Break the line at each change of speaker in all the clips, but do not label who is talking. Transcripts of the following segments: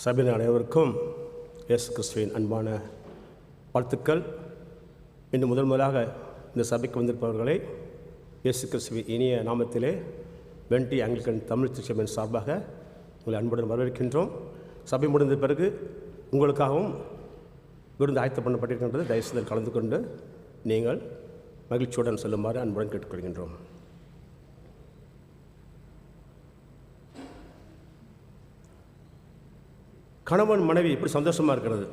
சபையின் அனைவருக்கும் இயேசு கிறிஸ்துவின் அன்பான வாழ்த்துக்கள். இன்று முதலாக இந்த சபைக்கு வந்திருப்பவர்களை இயேசு கிறிஸ்துவின் இனிய நாமத்திலே வெண்டி ஆங்கிலிக்கன் தமிழ் திருச்சபையின் சார்பாக உங்களை அன்புடன் வரவேற்கின்றோம். சபை முடிந்த பிறகு உங்களுக்காகவும் விருந்து ஆயத்தம் பண்ணப்பட்டிருக்கின்றது. தயவுசெய்து கலந்து கொண்டு நீங்கள் மகிழ்ச்சியுடன் செல்லுமாறு அன்புடன் கேட்டுக்கொள்கின்றோம். கணவன் மனைவி இப்படி சந்தோஷமாக இருக்கிறது,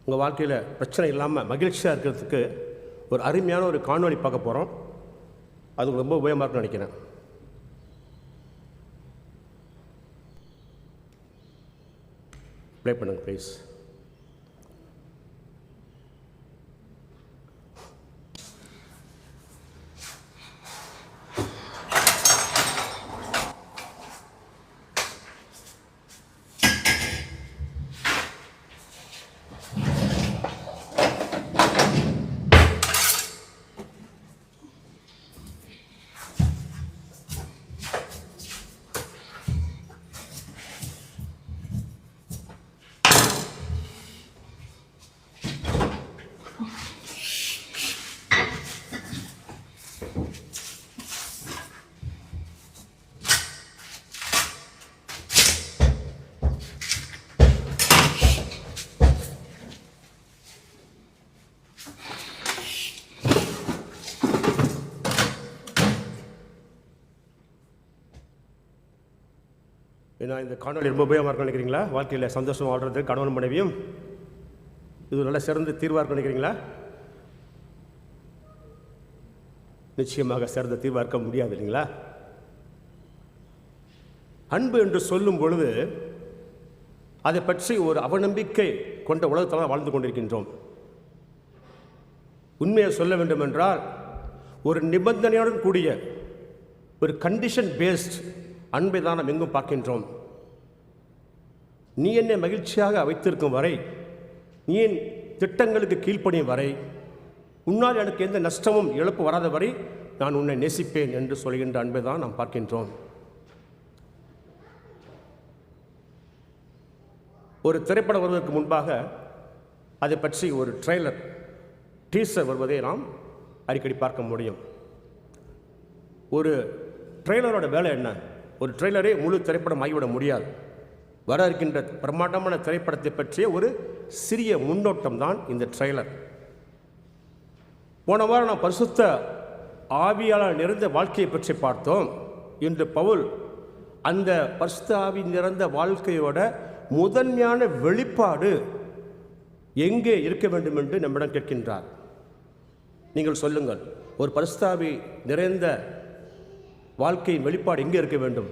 உங்கள் வாழ்க்கையில் பிரச்சனை இல்லாமல் மகிழ்ச்சியாக இருக்கிறதுக்கு ஒரு அருமையான ஒரு காணொளி பார்க்க போகிறோம். அது ரொம்ப உபயோகமாக இருக்குன்னு நினைக்கிறேன். ப்ளே பண்ணுங்க ப்ளீஸ். ஏன்னா இந்த காணொலி ரொம்ப உபயோகமாக இருக்குன்னு நினைக்கிறீங்களா? வாழ்க்கையில் சந்தோஷமாக வாழ்கிறது கணவன் மனைவியும் இது நல்ல சிறந்த தீர்வாக இருக்குன்னு நினைக்கிறீங்களா? நிச்சயமாக சிறந்த தீர்வாக இருக்க முடியாது இல்லைங்களா? அன்பு என்று சொல்லும் பொழுது அதை பற்றி ஒரு அவநம்பிக்கை கொண்ட உலகத்தில் தான் வாழ்ந்து கொண்டிருக்கின்றோம். உண்மையை சொல்ல வேண்டும் என்றால் ஒரு நிபந்தனையுடன் கூடிய ஒரு கண்டிஷன் பேஸ்ட் அன்பை தான் நாம் எங்கும் பார்க்கின்றோம். நீ என்னை மகிழ்ச்சியாக வைத்திருக்கும் வரை, நீ என் திட்டங்களுக்கு கீழ்ப்படியும் வரை, உன்னால் எனக்கு எந்த நஷ்டமும் இழப்பு வராத வரை நான் உன்னை நேசிப்பேன் என்று சொல்கின்ற அன்பை தான் நாம் பார்க்கின்றோம். ஒரு திரைப்படம் வருவதற்கு முன்பாக அதை பற்றி ஒரு ட்ரெய்லர் டீசர் வருவதை நாம் அடிக்கடி பார்க்க முடியும். ஒரு ட்ரெய்லரோட வேலை என்ன? ஒரு ட்ரெய்லரே முழு திரைப்படம் ஆகிவிட முடியாது. வர இருக்கின்ற பிரம்மாண்டமான திரைப்படத்தை பற்றிய ஒரு சிறிய முன்னோட்டம் தான் இந்த ட்ரெய்லர். போன வாரம் நாம் பரிசுத்த ஆவியால் நிறைந்த வாழ்க்கையை பற்றி பார்த்தோம். இன்று பவுல் அந்த பரிசுத்த ஆவி நிறைந்த வாழ்க்கையோட முதன்மையான வெளிப்பாடு எங்கே இருக்க வேண்டும் என்று நம்மிடம் கேட்கின்றார். நீங்கள் சொல்லுங்கள், ஒரு பரிசுத்த ஆவி நிறைந்த வாழ்க்கையின் வெளிப்பாடு எங்கே இருக்க வேண்டும்?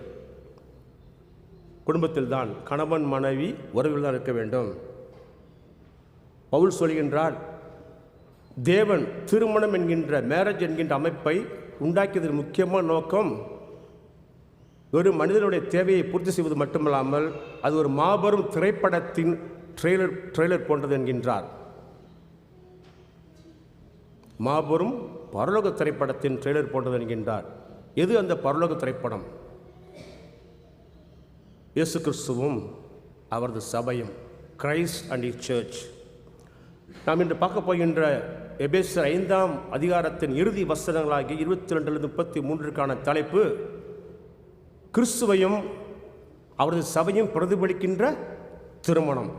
குடும்பத்தில் தான், கணவன் மனைவி உறவில் தான் இருக்க வேண்டும். பவுல் சொல்கின்றார், தேவன் திருமணம் என்கின்ற மேரேஜ் என்கின்ற அமைப்பை உண்டாக்கியதன் முக்கியமான நோக்கம் ஒரு மனிதனுடைய தேவையை பூர்த்தி செய்வது மட்டுமல்லாமல் அது ஒரு மாபெரும் திரைப்படத்தின் ட்ரெய்லர் போன்றது என்கின்றார். மாபெரும் பரலோக திரைப்படத்தின் ட்ரெய்லர் போன்றது என்கின்றார். எது அந்த பரலோக திரைப்படம்? இயேசு கிறிஸ்துவும் அவரது சபையும், கிரைஸ்ட் அண்ட் ஹிஸ் சர்ச். நாம் இன்று பார்க்க போகின்ற எபேசியர் 5ஆம் அதிகாரத்தின் இறுதி வசனங்களாகி 22-33 தலைப்பு கிறிஸ்துவையும் அவரது சபையும் பிரதிபலிக்கின்ற திருமணம்.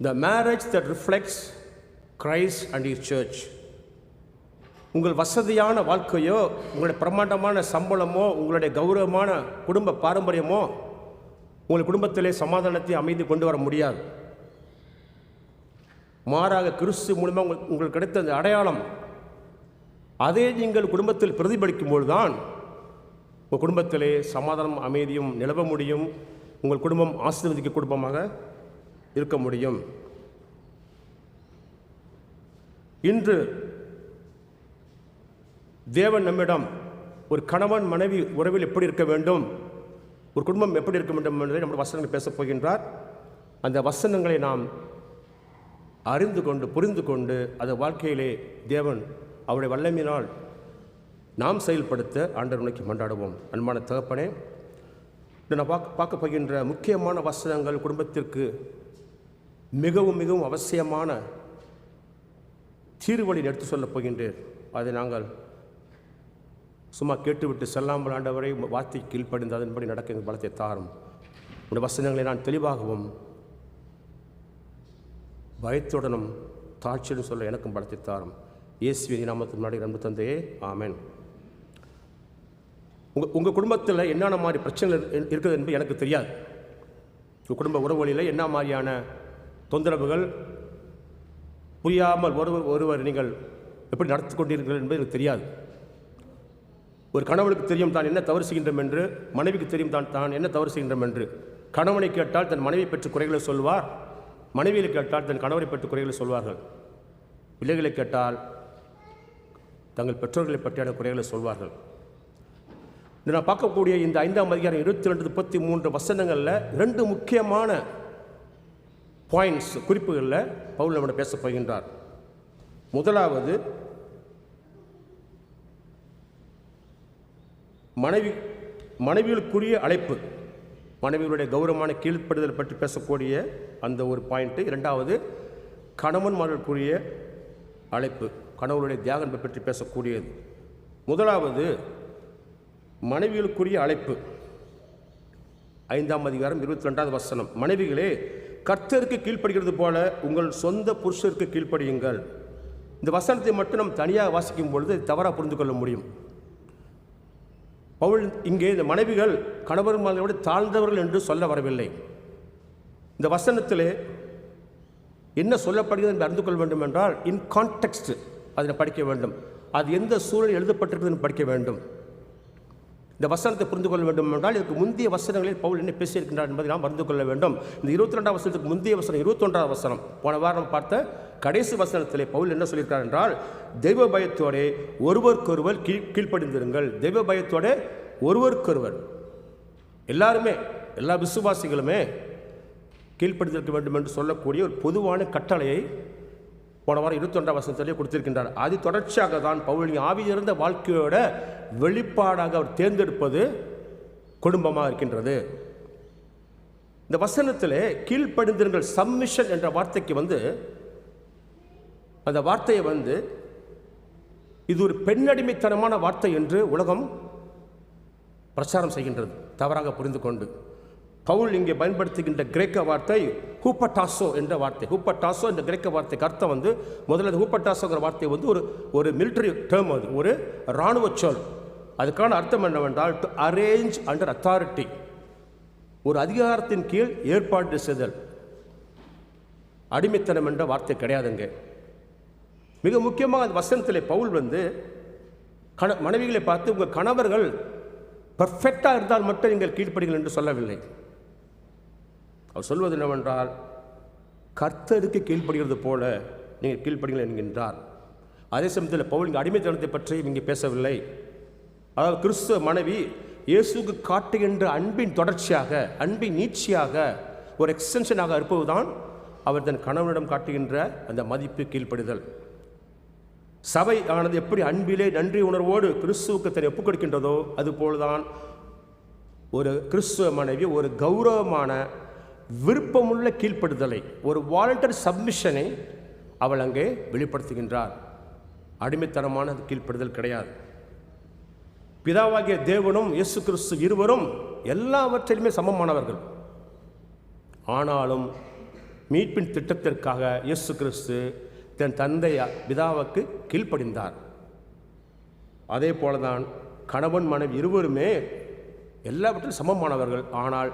The marriage that reflects Christ and his church. உங்கள் வசதியான வாழ்க்கையோ, உங்களுடைய பிரமாண்டமான சம்பளமோ, உங்களுடைய கௌரவமான குடும்ப பாரம்பரியமோ உங்கள் குடும்பத்திலே சமாதானத்தை அமைதி கொண்டு வர முடியாது. மாறாக கிறிஸ்து மூலமாக உங்களுக்கு கிடைத்த அந்த அடையாளம், அதே நீங்கள் குடும்பத்தில் பிரதிபலிக்கும்போது தான் உங்கள் குடும்பத்திலே சமாதானம் அமைதியும் நிலவ முடியும். உங்கள் குடும்பம் ஆசீர்வதிக்க குடும்பமாக இருக்க முடியும். இன்று தேவன் நம்மிடம் ஒரு கணவன் மனைவி உறவில் எப்படி இருக்க வேண்டும், ஒரு குடும்பம் எப்படி இருக்க வேண்டும் என்பதை நம்முடைய வசனங்கள் பேசப் போகின்றார். அந்த வசனங்களை நாம் அறிந்து கொண்டு புரிந்து கொண்டு அந்த வாழ்க்கையிலே தேவன் அவருடைய வல்லமையினால் நாம் செயல்படுத்த ஆண்டவர் நோக்கி மன்றாடுவோம். அன்பான தகப்பனே, நான் பார்க்க போகின்ற முக்கியமான வசனங்கள் குடும்பத்திற்கு மிகவும் மிகவும் அவசியமான தீர்வழியில் எடுத்து சொல்லப் போகின்றேன். அதை நாங்கள் சும்மா கேட்டுவிட்டு செல்லாமல் ஆண்டவரை வார்த்தை கீழ்ப்படிந்து அதன்படி நடக்க எங்கள் பலத்தை தாரும். உடைய வசனங்களை நான் தெளிவாகவும் பயத்துடனும் தாட்சியுடன் சொல்ல எனக்கும் பலத்தை தாரும். இயேசுவின் நாமத்தின் முன்னாடி அன்பு தந்தையே, ஆமென். உங்கள் குடும்பத்தில் என்னென்ன மாதிரி பிரச்சனைகள் இருக்குது என்பது எனக்கு தெரியாது. உங்கள் குடும்ப உறவுகளில் என்ன மாதிரியான தொந்தரவுகள் புரியாமல் ஒருவர் நீங்கள் எப்படி நடத்தி கொண்டீர்கள் என்பது எனக்கு தெரியாது. ஒரு கணவனுக்கு தெரியும் தான் என்ன தவறு செய்கின்றோம் என்று, மனைவிக்கு தெரியும் தான் என்ன தவறு செய்கின்றோம் என்று. கணவனை கேட்டால் தன் மனைவி பெற்ற குறைகளை சொல்வார், மனைவியை கேட்டால் தன் கணவரை பெற்ற குறைகளை சொல்வார்கள். பிள்ளைகளை கேட்டால் தங்கள் பெற்றோர்களை பற்றியான குறைகளை சொல்வார்கள். நான் பார்க்கக்கூடிய இந்த 5ஆம் அதிகாரம் 22-33 வசனங்களில் 2 முக்கியமான பாயிண்ட்ஸ் குறிப்புகளில் பவுல் நம்மிடம் பேசப் போகின்றார். முதலாவது, மனைவிகளுக்குரிய அழைப்பு, மனைவிகளுடைய கௌரவமான கீழ்ப்படுதல் பற்றி பேசக்கூடிய அந்த ஒரு பாயிண்ட்டு. 2வது, கணவன்மார்களுக்குரிய அழைப்பு, கணவனுடைய தியாகம் பற்றி பேசக்கூடியது. முதலாவது, மனைவிகளுக்குரிய அழைப்பு. 5ஆம் அதிகாரம் 22வது வசனம், மனைவிகளே கர்த்தருக்கு கீழ்ப்படுகிறது போல உங்கள் சொந்த புருஷருக்கு கீழ்ப்படியுங்கள். இந்த வசனத்தை மட்டும் நம்ம தனியாக வாசிக்கும் பொழுது தவறாக புரிந்து கொள்ள முடியும். பவுல் இங்கே இந்த மனைவிகள் கணவன்மார்களோடு தாழ்ந்தவர்கள் என்று சொல்ல வரவில்லை. இந்த வசனத்திலே என்ன சொல்லப்படுகிறது என்று அறிந்து கொள்ள வேண்டும் என்றால் இன் கான்டெக்ஸ்ட் அதை படிக்க வேண்டும். அது எந்த சூழலில் எழுதப்பட்டிருக்கிறது படிக்க வேண்டும். இந்த வசனத்தை புரிந்து கொள்ள வேண்டும் என்றால் இதுக்கு முந்தைய வசனங்களில் பவுல் என்ன பேசியிருக்கின்றார் என்பதை நாம் அறிந்து கொள்ள வேண்டும். இந்த 22ஆம் வசனத்துக்கு முந்தைய வசனம் 21ஆம் வசனம், போன வாரம் பார்த்த கடைசி வசனத்திலே பவுல் என்ன சொல்லியிருக்கார் என்றால், தெய்வ பயத்தோடே ஒருவருக்கொருவர் கீழ்ப்படிந்திருங்கள். தெய்வ பயத்தோட ஒருவருக்கொருவர், எல்லாருமே, எல்லா விசுவாசிகளுமே கீழ்ப்படிந்திருக்க வேண்டும் என்று சொல்லக்கூடிய ஒரு பொதுவான கட்டளையை போன வாரம் 21ஆம் வசனத்திலே கொடுத்திருக்கின்றார். அது தொடர்ச்சியாக தான் பவுலின் ஆவியிருந்த வாழ்க்கையோட வெளிப்பாடாக அவர் தேர்ந்தெடுப்பது குடும்பமாக இருக்கின்றது. இந்த வசனத்திலே கீழ்ப்படிந்திருங்கள், சப்மிஷன் என்ற வார்த்தைக்கு அந்த வார்த்தையை இது ஒரு பெண்ணடிமைத்தனமான வார்த்தை என்று உலகம் பிரச்சாரம் செய்கின்றது, தவறாக புரிந்து கொண்டு. பவுல் இங்கே பயன்படுத்துகின்ற கிரேக்க வார்த்தை ஹூப்பட்டாசோ என்ற வார்த்தை. ஹூப்பட்டாசோ என்ற கிரேக்க வார்த்தைக்கு அர்த்தம் முதல்ல ஹூப்பட்டாசோங்கிற வார்த்தை ஒரு மிலிட்டரி டேர்ம், அது ஒரு இராணுவ சொல். அதுக்கான அர்த்தம் என்னவென்றால் டு அரேஞ்ச் அண்டர் அத்தாரிட்டி, ஒரு அதிகாரத்தின் கீழ் ஏற்பாடு செய்தல். அடிமைத்தனம் என்ற வார்த்தை கிடையாதுங்க. மிக முக்கியமாக அந்த வசனத்திலே பவுல் மனைவிகளை பார்த்து உங்கள் கணவர்கள் பர்ஃபெக்டாக இருந்தால் மட்டும் நீங்கள் கீழ்ப்படுங்கள் என்று சொல்லவில்லை. அவர் சொல்வது என்னவென்றால் கர்த்தருக்கு கீழ்ப்படுகிறது போல நீங்கள் கீழ்ப்படுங்கள் என்கின்றார். அதே சமயத்தில் பவுல் இங்கே அடிமைத்தனத்தை பற்றி இங்கே பேசவில்லை. அதாவது கிறிஸ்துவ மனைவி இயேசுக்கு காட்டுகின்ற அன்பின் தொடர்ச்சியாக, அன்பின் நீட்சியாக, ஒரு எக்ஸ்டென்ஷனாக இருப்பதுதான் அவர் தன் கணவனிடம் காட்டுகின்ற அந்த மதிப்பு, கீழ்ப்படுதல். சபை ஆனது எப்படி அன்பிலே நன்றி உணர்வோடு கிறிஸ்துவுக்கு தன்னை ஒப்புக் கொடுக்கின்றதோ அதுபோல்தான் ஒரு கிறிஸ்துவ மனைவி ஒரு கௌரவமான விருப்பமுள்ள கீழ்ப்படுதலை, ஒரு வாலண்டரி சப்மிஷனை அவள் அங்கே வெளிப்படுத்துகின்றார். அடிமைத்தனமான கீழ்ப்படுதல் கிடையாது. பிதாவாகிய தேவனும் இயேசு கிறிஸ்து இருவரும் எல்லாவற்றிலுமே சமமானவர்கள். ஆனாலும் மீட்பின் திட்டத்திற்காக இயேசு கிறிஸ்து தன் தந்தை பிதாவுக்கு கீழ்ப்படிந்தார். அதே போலதான் கணவன் மனைவி இருவருமே எல்லாவற்றிலும் சமமானவர்கள். ஆனால்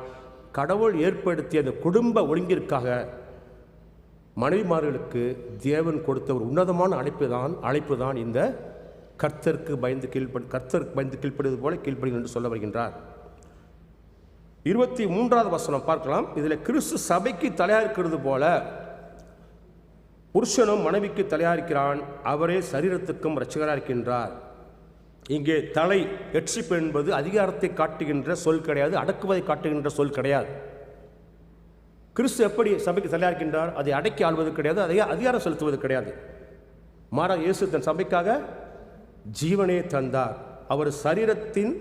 கடவுள் ஏற்படுத்திய அந்த குடும்ப ஒழுங்கிற்காக மனைவிமார்களுக்கு தேவன் கொடுத்த ஒரு உன்னதமான அழைப்பு தான் இந்த கர்த்தருக்கு பயந்து கீழ்ப்படுவது போல கீழ்ப்படுங்கள் என்று சொல்ல வருகின்றார். 23வது வசனம் பார்க்கலாம். இதில் கிறிஸ்து சபைக்கு தலையாரிக்கிறது போல புருஷனும் மனைவிக்கு தலையாரிக்கிறான், அவரே சரீரத்துக்கும் இரட்சகராக இருக்கின்றார். இங்கே தலை எட்சிப்பு என்பது அதிகாரத்தை காட்டுகின்ற சொல் கிடையாது, அடக்குவதை காட்டுகின்ற சொல் கிடையாது. கிறிஸ்து எப்படி சபைக்கு தலையாரிக்கின்றார்? அதை அடக்கி ஆள்வது கிடையாது, அதை அதிகாரம் செலுத்துவது கிடையாது. மாறாக இயேசு தன் சபைக்காக ஜீவனே தந்தார். அவர் சரீரத்தின்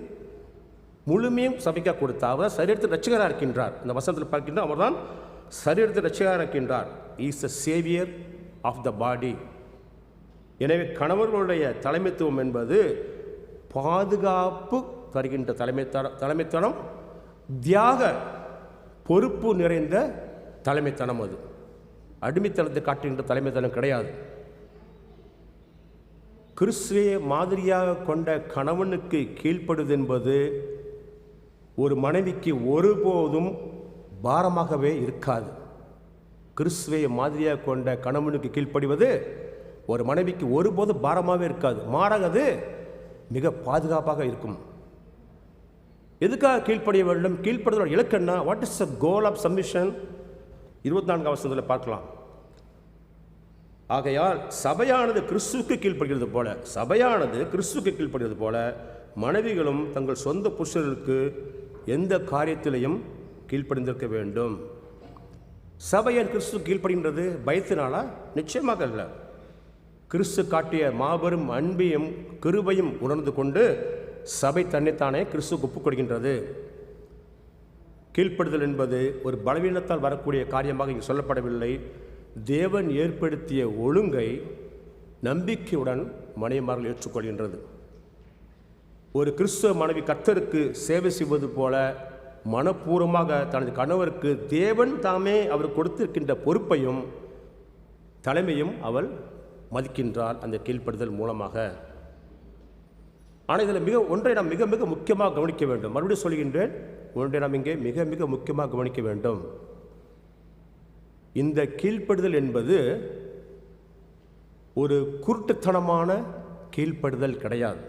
முழுமையும் சபைக்காக கொடுத்தார். அவர் சரீரத்தில் ரட்சகராக இருக்கின்றார். இந்த வசனத்தில் பார்க்கின்றோம், அவர் தான் சரீரத்தில் ரட்சகராக இருக்கின்றார். Is the saviour of the body. எனவே கணவர்களுடைய தலைமைத்துவம் என்பது பாதுகாப்பு தருகின்ற தலைமைத்தனம், தியாக பொறுப்பு நிறைந்த தலைமைத்தனம். அது அடிமைத்தனத்தை காட்டுகின்ற தலைமைத்தனம் கிடையாது. கிறிஸ்துவை மாதிரியாக கொண்ட கணவனுக்கு கீழ்ப்படுவது என்பது ஒரு மனைவிக்கு ஒருபோதும் பாரமாகவே இருக்காது. கிறிஸ்துவை மாதிரியாக கொண்ட கணவனுக்கு கீழ்ப்படிவது ஒரு மனைவிக்கு ஒருபோதும் பாரமாகவே இருக்காது. மாறாக அது மிக பாதுகாப்பாக இருக்கும். எதுக்காக கீழ்ப்படிய வேண்டும்? கீழ்ப்படுதலோட இலக்கண்ணா, what is the goal of submission? 24 வசனத்தில் பார்க்கலாம். ஆகையால் சபையானது கிறிஸ்துவுக்கு கீழ்ப்படுகிறது போல மனைவிகளும் தங்கள் சொந்த புருஷர்களுக்கு எந்த காரியத்திலையும் கீழ்ப்படிந்திருக்க வேண்டும். சபையன் கிறிஸ்து கீழ்ப்படுகின்றது பயத்தினாலா? நிச்சயமாக அல்ல. கிறிஸ்து காட்டிய மாபெரும் அன்பையும் கிருபையும் உணர்ந்து கொண்டு சபை தன்னைத்தானே கிறிஸ்துவுக்கு ஒப்புக் கொடுக்கின்றது. கீழ்ப்படுதல் என்பது ஒரு பலவீனத்தால் வரக்கூடிய காரியமாக இங்கு சொல்லப்படவில்லை. தேவன் ஏற்படுத்திய ஒழுங்கை நம்பிக்கையுடன் மனைவிமார்கள் ஏற்றுக்கொள்கின்றது. ஒரு கிறிஸ்துவ மனைவி கர்த்தருக்கு சேவை செய்வது போல மனப்பூர்வமாக தனது கணவருக்கு தேவன் தாமே அவர் கொடுத்திருக்கின்ற பொறுப்பையும் தலைமையும் அவள் மதிக்கின்றார் அந்த கீழ்ப்படுதல் மூலமாக. ஆனால் இதில் ஒன்றை நாம் மிக மிக முக்கியமாக கவனிக்க வேண்டும். மறுபடியும் சொல்கின்றேன், ஒன்றை நாம் இங்கே மிக மிக முக்கியமாக கவனிக்க வேண்டும். இந்த கீழ்ப்படுதல் என்பது ஒரு குருட்டுத்தனமான கீழ்ப்படுதல் கிடையாது.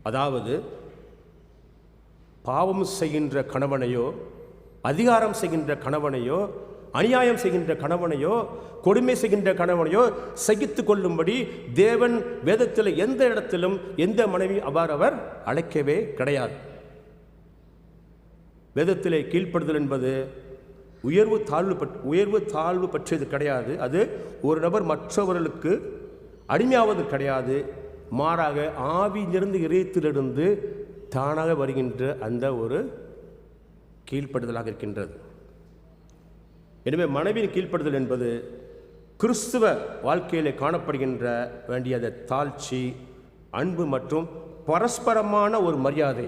அதாவது பாவம் செய்கின்ற கணவனையோ, அதிகாரம் செய்கின்ற கணவனையோ, அநியாயம் செய்கின்ற கணவனையோ, கொடுமை செய்கின்ற கணவனையோ சகித்து கொள்ளும்படி தேவன் வேதத்தில் எந்த இடத்திலும் எந்த மனைவி அவர் அழைக்கவே கிடையாது. வேதத்திலே கீழ்ப்படுதல் என்பது உயர்வு தாழ்வு பற்றியது கிடையாது. அது ஒரு நபர் மற்றவர்களுக்கு அடிமையாவது கிடையாது. மாறாக ஆவி நிறைந்த இதயத்திலிருந்து தானாக வருகின்ற அந்த ஒரு கீழ்ப்படுதலாக இருக்கின்றது. எனவே மனைவியின் கீழ்ப்படுதல் என்பது கிறிஸ்துவ வாழ்க்கையிலே காணப்படுகின்ற வேண்டிய தாழ்ச்சி, அன்பு மற்றும் பரஸ்பரமான ஒரு மரியாதை,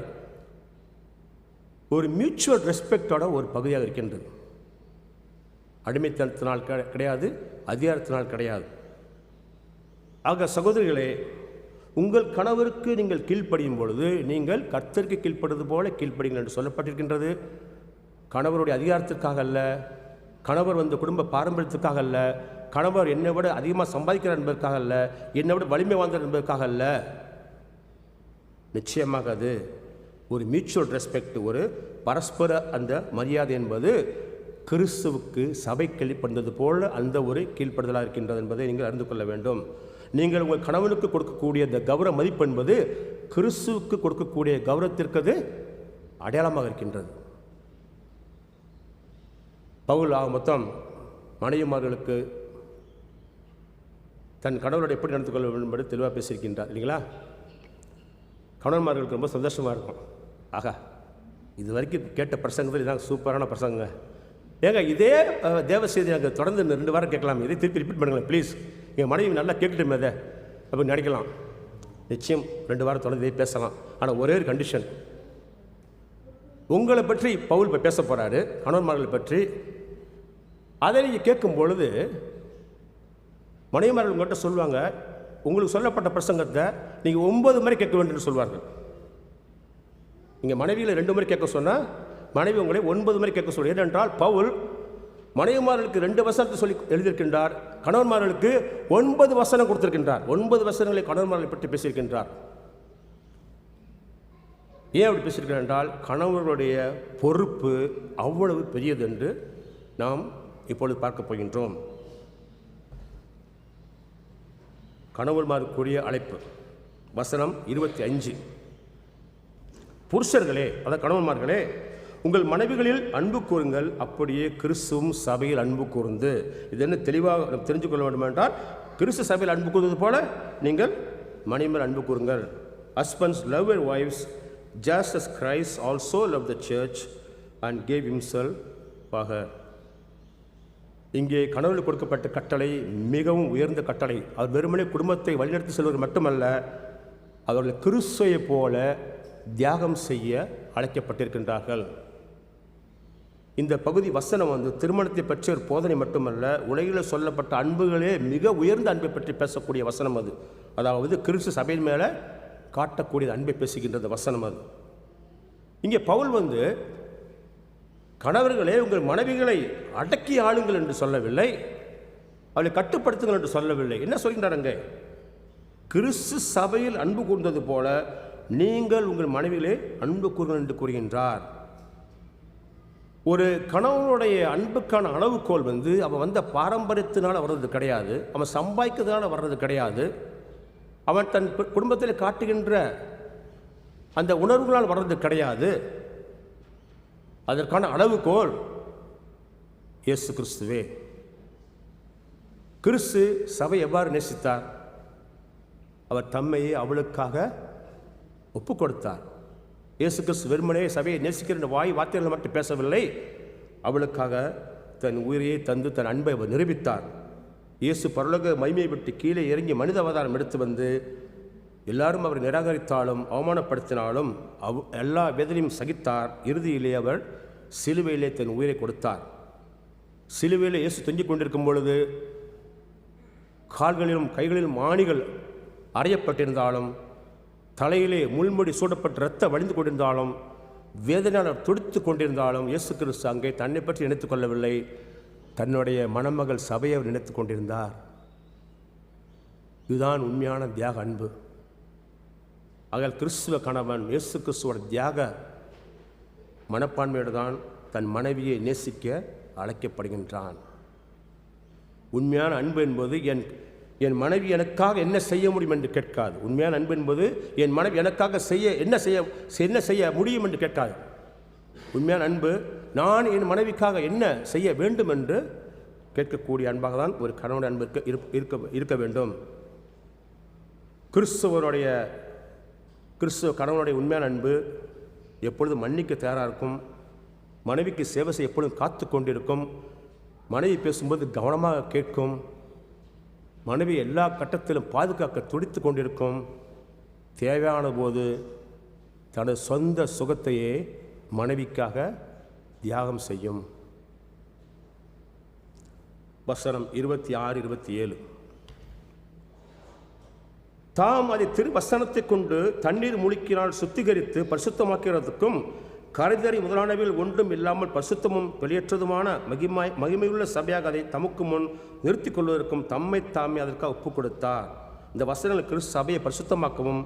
ஒரு மியூச்சுவல் ரெஸ்பெக்டோட ஒரு பகுதியாக இருக்கின்றது. அடிமைத்தனத்தினால் கிடையாது, அதிகாரத்தினால் கிடையாது. ஆக சகோதரிகளே, உங்கள் கணவருக்கு நீங்கள் கீழ்ப்படியும் பொழுது நீங்கள் கர்த்தருக்கு கீழ்ப்படுவது போல கீழ்ப்படிங்கள் என்று சொல்லப்பட்டிருக்கின்றது. கணவருடைய அதிகாரத்திற்காக அல்ல, கணவர் குடும்ப பாரம்பரியத்திற்காக அல்ல, கணவர் என்னை விட அதிகமாக சம்பாதிக்கிறார் என்பதற்காக அல்ல, என்னை விட வலிமை வாழ்ந்தார் என்பதற்காக அல்ல. நிச்சயமாக அது ஒரு மியூச்சுவல் ரெஸ்பெக்ட், ஒரு பரஸ்பர அந்த மரியாதை என்பது கிறிஸ்துவுக்கு சபை கீழ்ப்படுவது போல அந்த ஒரு கீழ்ப்படுதலாக இருக்கின்றது என்பதை நீங்கள் அறிந்து கொள்ள வேண்டும். நீங்கள் உங்கள் கணவனுக்கு கொடுக்கக்கூடிய இந்த கௌரவ மதிப்பு என்பது கிறிஸ்துவுக்கு கொடுக்கக்கூடிய கௌரவத்திற்கு அது அடையாளமாக இருக்கின்றது. பவுல் மொத்தம் மனைவிமார்களுக்கு தன் கணவரோடு எப்படி நடந்து கொள்ள வேண்டும் என்பது தெளிவாக பேசியிருக்கின்றார் இல்லைங்களா? கணவன்மார்களுக்கு ரொம்ப சந்தோஷமாக இருக்கும். ஆகா, இது வரைக்கும் கேட்ட பிரசங்கத்தில் இதான் சூப்பரான பிரசங்க. ஏங்க இதே தேவ செய்தி நாங்கள் தொடர்ந்து 2 வாரம் கேட்கலாம், இதே திருப்பி ரிப்பீட் பண்ணுங்களேன் ப்ளீஸ். எங்கள் மனைவி நல்லா கேட்டுட்டுமே அதை அப்படி நினைக்கலாம். நிச்சயம் 2 வாரம் தொடர்ந்து இதே பேசலாம். ஆனால் ஒரே ஒரு கண்டிஷன், உங்களை பற்றி பவுல் பேச போகிறாரு, கணவன்மார்களை பற்றி. அதை நீங்கள் கேட்கும் பொழுது மனைவிமார்கள் உங்கள்கிட்ட சொல்லுவாங்க, உங்களுக்கு சொல்லப்பட்ட பிரசங்கத்தை நீங்கள் 9 முறை கேட்க வேண்டும் என்று சொல்வார்கள். நீங்கள் மனைவியில் 2 முறை கேட்க சொன்னால் மனைவி உங்களை 9 முறை கேட்க சொல்லுவார். ஏனென்றால் பவுல் மனைவிமார்களுக்கு 2 வசனத்தை சொல்லி எழுதியிருக்கின்றார், கணவன்மார்களுக்கு 9 வசனம் கொடுத்திருக்கின்றார். 9 வசனங்களை கணவன்மார்களை பற்றி பேசியிருக்கின்றார். ஏன் அப்படி பேசியிருக்கிறார் என்றால், கணவர்களுடைய பொறுப்பு அவ்வளவு பெரியது என்று நாம் இப்பொழுது பார்க்க போகின்றோம். கணவன்மாருக்குரிய அழைப்பு, வசனம் 25. புருஷர்களே, அதாவது கணவன்மார்களே, உங்கள் மனைவிகளில் அன்பு கூறுங்கள், அப்படியே கிறிஸ்துவும் சபையில் அன்பு கூர்ந்து. இது என்ன தெளிவாக தெரிஞ்சு கொள்ள வேண்டும் என்றால், கிறிஸ்து சபையில் அன்பு கூறுவது போல நீங்கள் மனைவி மேல் அன்பு கூறுங்கள். Husbands, love your wives, just as Christ also loved the church and gave himself for her. இங்கே கணவனுக்கு கொடுக்கப்பட்ட கட்டளை மிகவும் உயர்ந்த கட்டளை. அவர் வெறுமனே குடும்பத்தை வழிநடத்தி செல்வது மட்டுமல்ல, அவர்கள் கிறிஸ்துவைப் போல தியாகம் செய்ய அழைக்கப்பட்டிருக்கின்றார்கள். இந்த பகுதி வசனம் திருமணத்தை பற்றிய ஒரு போதனை மட்டுமல்ல, உலகில் சொல்லப்பட்ட அன்புகளே மிக உயர்ந்த அன்பை பற்றி பேசக்கூடிய வசனம் அது. அதாவது கிறிஸ்து சபையின் மேலே காட்டக்கூடிய அன்பை பேசுகின்றது வசனம் அது. இங்கே பவுல் கணவர்களே உங்கள் மனைவிகளை அடக்கி ஆளுங்கள் என்று சொல்லவில்லை, அவளை கட்டுப்படுத்துங்கள் என்று சொல்லவில்லை. என்ன சொல்கின்றாருங்க? கிறிஸ்து சபையில் அன்பு கூர்ந்தது போல நீங்கள் உங்கள் மனைவிகளே அன்பு கூறுங்கள் என்று கூறுகின்றார். ஒரு கணவனுடைய அன்புக்கான அளவுகோல் அவன் வந்த பாரம்பரியத்தினால் வர்றது கிடையாது, அவன் சம்பாதிக்கிறதுனால வர்றது கிடையாது, அவன் தன் குடும்பத்தில் காட்டுகின்ற அந்த உணர்வுகளால் வர்றது கிடையாது. அதற்கான அளவுகோல் இயேசு கிறிஸ்துவே. கிறிஸ்து சபை எவ்வாறு நேசித்தார்? அவர் தம்மையே அவளுக்காக ஒப்பு கொடுத்தார். இயேசு கிறிஸ்து வெறுமனே சபையை நேசிக்கிற வாய் வார்த்தைகளை மட்டும் பேசவில்லை, அவளுக்காக தன் உயிரையை தந்து தன் அன்பை அவர் நிரூபித்தார். இயேசு பரலோக மகிமையை விட்டு கீழே இறங்கி மனித அவதாரம் எடுத்து எல்லாரும் அவர் நிராகரித்தாலும் அவமானப்படுத்தினாலும் எல்லா வேதனையும் சகித்தார். இறுதியிலே அவர் சிலுவையிலே தன் உயிரை கொடுத்தார். சிலுவையில் இயேசு தொங்கிக் கொண்டிருக்கும் பொழுது கால்களிலும் கைகளிலும் ஆணிகள் அறையப்பட்டிருந்தாலும், தலையிலே முள்முடி சூடப்பட்ட இரத்தம் வழிந்து கொண்டிருந்தாலும், வேதனையால் துடித்து கொண்டிருந்தாலும் இயேசு கிறிஸ்து அங்கே தன்னை பற்றி நினைத்து கொள்ளவில்லை, தன்னுடைய மணமகள் சபையை நினைத்து கொண்டிருந்தார். இதுதான் உண்மையான தியாக அன்பு. ஆகையால் கிறிஸ்துவ கணவன் இயேசு கிறிஸ்துவோட தியாக மனப்பான்மையோடு தான் தன் மனைவியை நேசிக்க அழைக்கப்படுகின்றான். உண்மையான அன்பு என்பது என் மனைவி எனக்காக என்ன செய்ய முடியும் என்று கேட்காது. உண்மையான அன்பு என்பது என் மனைவி எனக்காக என்ன செய்ய முடியும் என்று கேட்காது. உண்மையான அன்பு நான் என் மனைவிக்காக என்ன செய்ய வேண்டும் என்று கேட்கக்கூடிய அன்பாக தான் ஒரு கணவனுடைய அன்பு இருக்க வேண்டும். கிறிஸ்துவ கணவனுடைய உண்மையான அன்பு எப்பொழுதும் மன்னிக்க தயாராக இருக்கும். மனைவிக்கு சேவை செய்ய எப்பொழுதும் காத்து கொண்டிருக்கும். மனைவி பேசும்போது கவனமாக கேட்கும். மனைவி எல்லா கட்டத்திலும் பாதுகாக்க துடித்து கொண்டிருக்கும். தேவையான போது தனது சொந்த சுகத்தையே மனைவிக்காக தியாகம் செய்யும். வசனம் 26-27. தாம் அதை திருவசனத்தை கொண்டு தண்ணீர் மூழ்கினால் சுத்திகரித்து பரிசுத்தமாக்கிறதுக்கும் கரைதறி முதலானவில் ஒன்றும் இல்லாமல் பரிசுத்தமும் வெளியேற்றதுமான மகிமையுள்ள சபையாக அதை தமக்கு முன் நிறுத்தி கொள்வதற்கும் தம்மை தாமே அதற்காக ஒப்பு கொடுத்தார். இந்த வசனங்கள் கிறிஸ்து சபையை பரிசுத்தமாக்கவும்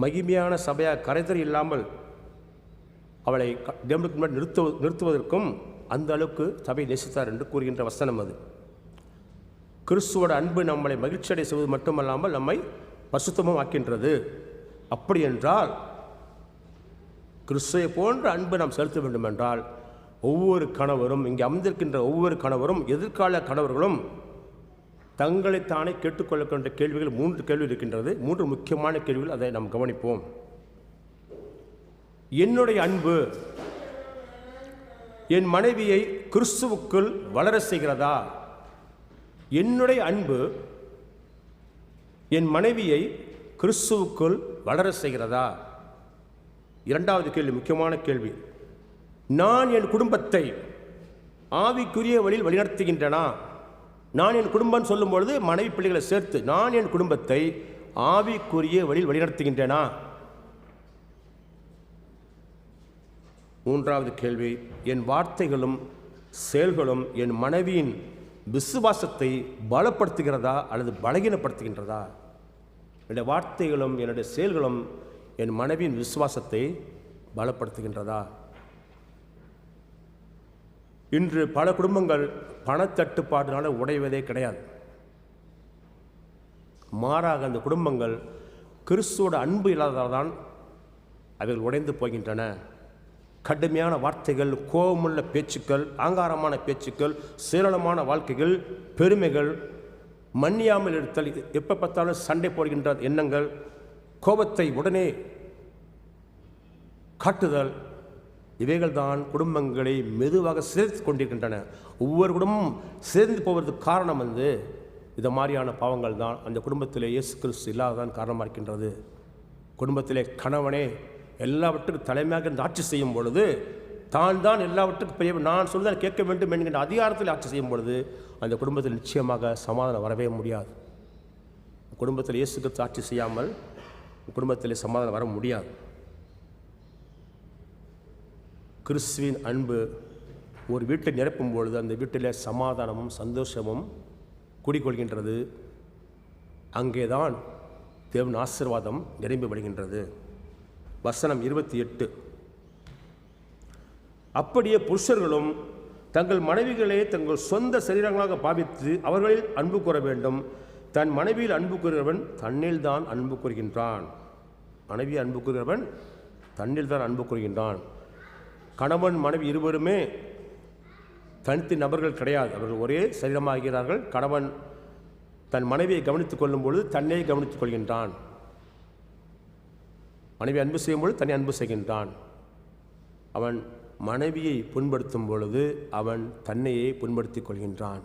மகிமையான சபையாக கரைதறி இல்லாமல் அவளை தேவனுக்கு முன்னாடி நிறுத்துவதற்கும் அந்த அளவுக்கு சபையை நேசித்தார் என்று கூறுகின்ற வசனம் அது. கிறிஸ்துவோட அன்பு நம்மளை மகிழ்ச்சியடை செய்வது மட்டுமல்லாமல் நம்மை பரிசுத்தமும் ஆக்கின்றது. அப்படி என்றால் கிறிஸ்துவை போன்ற அன்பு நாம் செலுத்த வேண்டும் என்றால் ஒவ்வொரு கணவரும், இங்கே அமர்ந்திருக்கின்ற ஒவ்வொரு கணவரும், எதிர்கால கணவர்களும் தங்களைத்தானே கேட்டுக்கொள்ளக்கின்ற கேள்விகள் 3 கேள்வி இருக்கின்றது. 3 முக்கியமான கேள்விகள், அதை நாம் கவனிப்போம். என்னுடைய அன்பு என் மனைவியை கிறிஸ்துவுக்குள் வளர செய்கிறதா? என்னுடைய அன்பு என் மனைவியை கிறிஸ்துவுக்குள் வளர செய்கிறதா? 2வது கேள்வி, முக்கியமான கேள்வி, நான் என் குடும்பத்தை ஆவிக்குரிய வழியில் வழிநடத்துகின்றனா? நான் என் குடும்பம் சொல்லும் பொழுது மனைவி பிள்ளைகளை சேர்த்து, நான் என் குடும்பத்தை ஆவிக்குரிய வழியில் வழிநடத்துகின்றனா? 3வது கேள்வி, என் வார்த்தைகளும் செயல்களும் என் மனைவியின் விசுவாசத்தை பலப்படுத்துகிறதா அல்லது பலகீனப்படுத்துகின்றதா? என்னுடைய வார்த்தைகளும் என்னுடைய செயல்களும் என் மனைவியின் விசுவாசத்தை பலப்படுத்துகின்றதா? இன்று பல குடும்பங்கள் பணத்தட்டுப்பாடுனால உடைவதே கிடையாது. மாறாக அந்த குடும்பங்கள் கிறிஸ்துவோட அன்பு இல்லாததால் தான் அவைகள் உடைந்து போகின்றன. கடுமையான வார்த்தைகள், கோபமுள்ள பேச்சுக்கள், ஆங்காரமான பேச்சுக்கள், சீரளமான வாழ்க்கைகள், பெருமைகள், மன்னியாமல் இருத்தல், எப்போ பார்த்தாலும் சண்டை போடுகின்ற எண்ணங்கள், கோபத்தை உடனே காட்டுதல், இவைகள்தான் குடும்பங்களை மெதுவாக சிதைத்து கொண்டிருக்கின்றன. ஒவ்வொரு குடும்பமும் சேர்ந்து போவதற்கு காரணம் இந்த மாதிரியான பாவங்கள் தான். அந்த குடும்பத்திலே இயேசு கிறிஸ்து இல்லாததான் காரணமாக இருக்கின்றது. குடும்பத்திலே கணவனே எல்லாவற்றுக்கும் தலைமையாக இருந்து ஆட்சி செய்யும் பொழுது, தான் எல்லாவற்றுக்கும் பெரிய நான் சொல்ல கேட்க வேண்டும் என்கின்ற அதிகாரத்தில் ஆட்சி செய்யும் பொழுது அந்த குடும்பத்தில் நிச்சயமாக சமாதானம் வரவே முடியாது. குடும்பத்தில் இயேசு கிறிஸ்து ஆட்சி செய்யாமல் குடும்பத்தில் சமாதானம் வர முடியாது. கிறிஸ்துவின் அன்பு ஒரு வீட்டை நிரப்பும் பொழுது அந்த வீட்டில் சமாதானமும் சந்தோஷமும் குடிக்கொள்கின்றது. அங்கேதான் தேவன் ஆசீர்வாதம் நிரம்பி வருகின்றது. வசனம் 28, அப்படியே புருஷர்களும் தங்கள் மனைவிகளே தங்கள் சொந்த சரீரங்களாக பாவித்து அவர்களில் அன்பு கூற வேண்டும். தன் மனைவியில் அன்பு கூறுகிறவன் தன்னில் தான் அன்பு கூறுகின்றான். மனைவி அன்பு கூறுகிறவன் தன்னில் தான் அன்பு கூறுகின்றான். கணவன் மனைவி இருவருமே தனித்த நபர்கள் கிடையாது, அவர்கள் ஒரே சரீரமாகிறார்கள். கணவன் தன் மனைவியை கவனித்துக் கொள்ளும் பொழுது தன்னை கவனித்துக் கொள்கின்றான். மனைவி அன்பு செய்யும் பொழுது தன்னை அன்பு செய்கின்றான். அவன் மனைவியை புண்படுத்தும் பொழுது அவன் தன்னையே புண்படுத்திக் கொள்கின்றான்.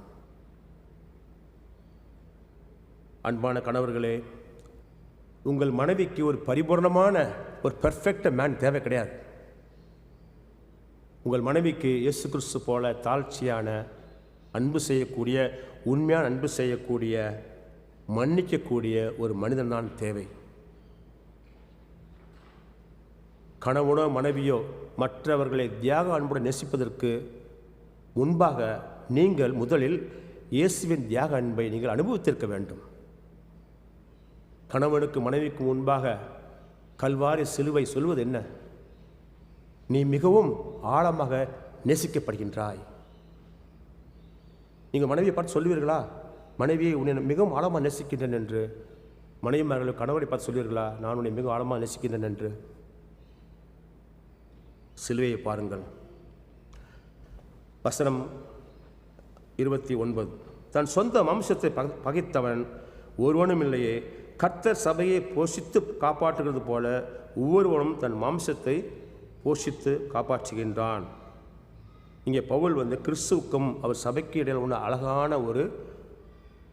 அன்பான கணவர்களே, உங்கள் மனைவிக்கு ஒரு பரிபூர்ணமான ஒரு பெர்ஃபெக்ட் மேன் தேவை கிடையாது. உங்கள் மனைவிக்கு இயேசு கிறிஸ்து போல தாழ்ச்சியான அன்பு செய்யக்கூடிய, உண்மையான அன்பு செய்யக்கூடிய, மன்னிக்கக்கூடிய ஒரு மனிதன் தான் தேவை. கணவனோ மனைவியோ மற்றவர்களை தியாக அன்புடன் நேசிப்பதற்கு முன்பாக நீங்கள் முதலில் இயேசுவின் தியாக அன்பை நீங்கள் அனுபவித்திருக்க வேண்டும். கணவனுக்கு மனைவிக்கு முன்பாக கல்வாரி சிலுவை சொல்வது என்ன? நீ மிகவும் ஆழமாக நேசிக்கப்படுகின்றாய். நீங்கள் மனைவியை பார்த்து சொல்லுவீர்களா, மனைவியை உன்னை மிகவும் ஆழமாக நேசிக்கின்றேன் என்று? மனைவிமார்கள் கணவரை பார்த்து சொல்லுவீர்களா, நான் உன்னை மிகவும் ஆழமாக நேசிக்கின்றேன் என்று? சிலுவையை பாருங்கள். வசனம் 29, தன் சொந்த மாம்சத்தை பகைத்தவன் ஒருவனும் இல்லையே, கர்த்தர் சபையை போஷித்து காப்பாற்றுகிறது போல ஒவ்வொருவனும் தன் மாம்சத்தை போஷித்து காப்பாற்றுகின்றான். இங்கே பவுல் கிறிஸ்துவுக்கும் அவர் சபைக்கு இடையில் உள்ள அழகான ஒரு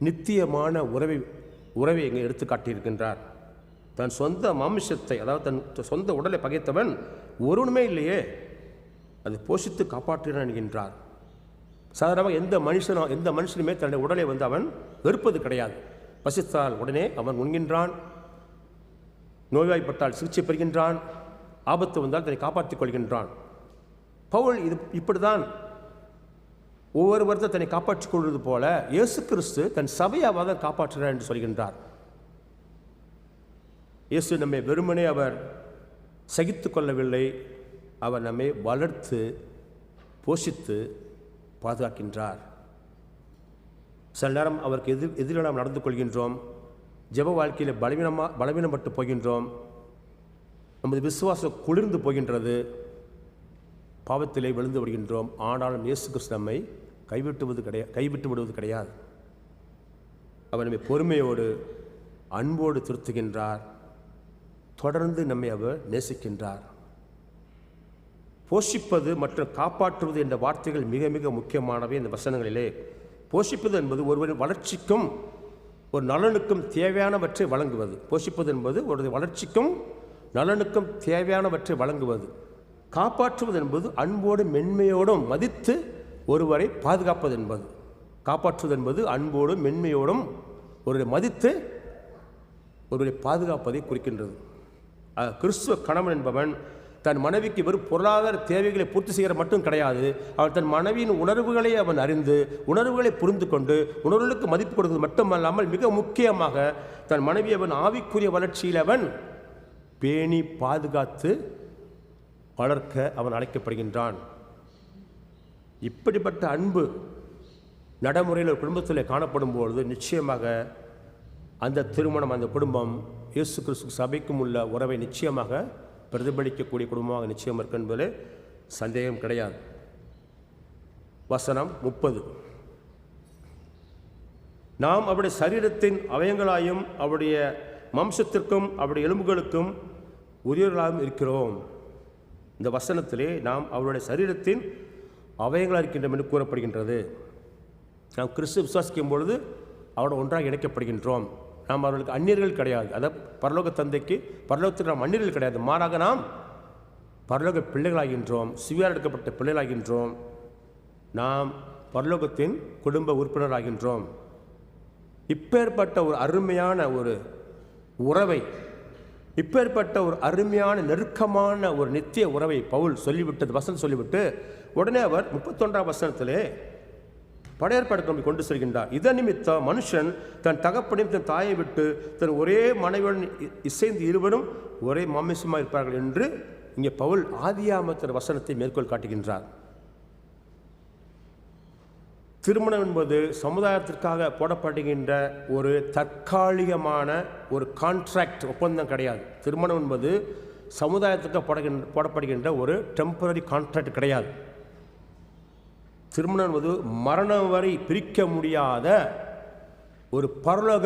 நித்தியமான உறவை இங்கே எடுத்து காட்டியிருக்கின்றார். தன் சொந்த மாமிசத்தை, அதாவது தன் சொந்த உடலை பகைத்தவன் ஒருவனுமே இல்லையே, அதை போஷித்து காப்பாற்றுகிறான் என்கின்றார். சாதாரணமாக எந்த மனுஷனுமே தன்னுடைய உடலை அவன் வெறுப்பது கிடையாது. பசித்தால் உடனே அவன் உண்கின்றான், நோய்வாய்ப்பட்டால் சிகிச்சை பெறுகின்றான், ஆபத்து வந்தால் தன்னை காப்பாற்றிக் கொள்கின்றான். பவுல் இப்படி தான் ஒவ்வொரு வருடத்தை தன்னை காப்பாற்றிக் கொள்வது போல இயேசு கிறிஸ்து தன் சபையாவது காப்பாற்றுகிறார் என்று சொல்கின்றார். இயேசு நம்மை வெறுமனே அவர் சகித்து கொள்ளவில்லை, அவர் நம்மை வளர்த்து போஷித்து பாதுகாக்கின்றார். சில நேரம் அவருக்கு எதிராக நாம் நடந்து கொள்கின்றோம். ஜெப வாழ்க்கையில் பலவீனப்பட்டு போகின்றோம். நமது விசுவாசம் குளிர்ந்து போகின்றது, பாவத்திலே விழுந்து விடுகின்றோம். ஆனாலும் இயேசு கிறிஸ்து நம்மை கைவிட்டு விடுவது கிடையாது. அவர் நம்மை பொறுமையோடு அன்போடு திருத்துகின்றார். தொடர்ந்து நம்மை அவர் நேசிக்கின்றார். போஷிப்பது மற்றும் காப்பாற்றுவது என்ற வார்த்தைகள் மிக மிக முக்கியமானவை இந்த வசனங்களிலே. போஷிப்பது என்பது ஒருவரின் வளர்ச்சிக்கும் ஒரு நலனுக்கும் தேவையானவற்றை வழங்குவது. போஷிப்பது என்பது ஒரு வளர்ச்சிக்கும் நலனுக்கும் தேவையானவற்றை வழங்குவது. காப்பாற்றுவது என்பது அன்போடு மென்மையோடும் மதித்து ஒருவரை பாதுகாப்பது என்பது. காப்பாற்றுவது என்பது அன்போடும் மென்மையோடும் ஒருவரை மதித்து ஒருவரை பாதுகாப்பதை குறிக்கின்றது. கிறிஸ்துவ கணவன் என்பவன் தன் மனைவிக்கு வெறும் பொருளாதார தேவைகளை பூர்த்தி செய்கிற மட்டும் கிடையாது, அவன் தன் மனைவியின் உணர்வுகளை அவன் அறிந்து உணர்வுகளை புரிந்து கொண்டு உணர்வுகளுக்கு மதிப்பு கொடுப்பது மட்டுமல்லாமல் மிக முக்கியமாக தன் மனைவி அவன் ஆவிக்குரிய வளர்ச்சியில் அவன் பேணி பாதுகாத்து வளர்க்க அவன் அழைக்கப்படுகின்றான். இப்படிப்பட்ட அன்பு நடைமுறையில் ஒரு குடும்பத்தில் காணப்படும் பொழுது நிச்சயமாக அந்த திருமணம், அந்த குடும்பம் இயேசு கிறிஸ்து சபைக்கும் உள்ள உறவை நிச்சயமாக பிரதிபலிக்கக்கூடிய குடும்பமாக நிச்சயம் இருக்கு என்பதில் சந்தேகம் கிடையாது. வசனம் 30, நாம் அவருடைய சரீரத்தின் அவயங்களாயும் அவருடைய மாம்சத்திற்கும் அவருடைய எலும்புகளுக்கும் உரியவர்களாகவும் இருக்கிறோம். இந்த வசனத்திலே நாம் அவருடைய சரீரத்தின் அவயங்களாக இருக்கின்றோம் என்று கூறப்படுகின்றது. நாம் கிறிஸ்து விசுவாசிக்கும் பொழுது அவரோடு ஒன்றாக இணைக்கப்படுகின்றோம். நாம் அவர்களுக்கு அந்நியர்கள் கிடையாது. அதாவது பரலோக தந்தைக்கு பரலோகத்துக்கு நாம் அந்நியர்கள் கிடையாது. மாறாக நாம் பரலோக பிள்ளைகளாகின்றோம், சுவியார் எடுக்கப்பட்ட பிள்ளைகளாகின்றோம். நாம் பரலோகத்தின் குடும்ப உறுப்பினராகின்றோம். இப்பேற்பட்ட ஒரு அருமையான ஒரு உறவை, இப்பேற்பட்ட ஒரு அருமையான நெருக்கமான ஒரு நித்திய உறவை பவுல் சொல்லிவிட்டது, வசனம் சொல்லிவிட்டு உடனே அவர் 31ஆம் வசனத்திலே படையற்பாடு கொண்டு செல்கின்றார். இதன் நிமித்தம் மனுஷன் தன் தகப்பனையும் தன் தாயை விட்டு தன் ஒரே மனைவியுடன் இசைந்து இருவரும் ஒரே மாமிசமாக இருப்பார்கள் என்று இங்கே பவுல் ஆதியாகமத்தின் வசனத்தை மேற்கோள் காட்டுகின்றார். திருமணம் என்பது சமுதாயத்திற்காக போடப்படுகின்ற ஒரு தற்காலிகமான ஒரு கான்ட்ராக்ட், ஒப்பந்தம் கிடையாது. திருமணம் என்பது சமுதாயத்துக்கு போடப்படுகின்ற ஒரு டெம்பரரி கான்ட்ராக்ட் கிடையாது. திருமணம் என்பது மரணம் வரை பிரிக்க முடியாத ஒரு பரலோக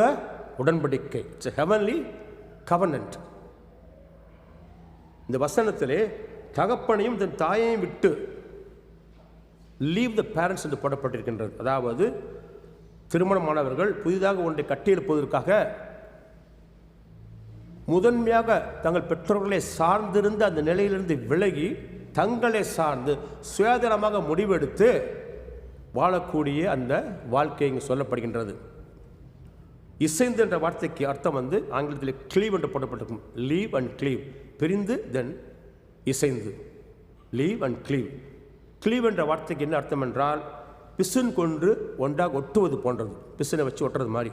உடன்படிக்கை. It's heavenly கவர்னன்ட். இந்த வசனத்திலே தகப்பனையும் தன் தாயையும் விட்டு லீவ் த பேரண்ட்ஸ் என்று போடப்பட்டிருக்கின்றது. அதாவது திருமணமானவர்கள் புதிதாக ஒன்றை கட்டியெழுப்பதற்காக முதன்மையாக தங்கள் பெற்றோர்களை சார்ந்திருந்த அந்த நிலையிலிருந்து விலகி தங்களை சார்ந்து சுயாதீனமாக முடிவெடுத்து வாழக்கூடிய அந்த வாழ்க்கை இங்கு சொல்லப்படுகின்றது. இசைந்து என்ற வார்த்தைக்கு அர்த்தம் ஆங்கிலத்தில் கிளீவ் என்று போடப்பட்டிருக்கும். லீவ் அண்ட் கிளீவ், பிரிந்து தென் இசைந்து, லீவ் அண்ட் கிளீவ். கிளீவ் என்ற வார்த்தைக்கு என்ன அர்த்தம் என்றால் பிசுன் கொண்டு ஒன்றாக ஒட்டுவது போன்றது, பிசுனை வச்சு ஒட்டுறது மாதிரி.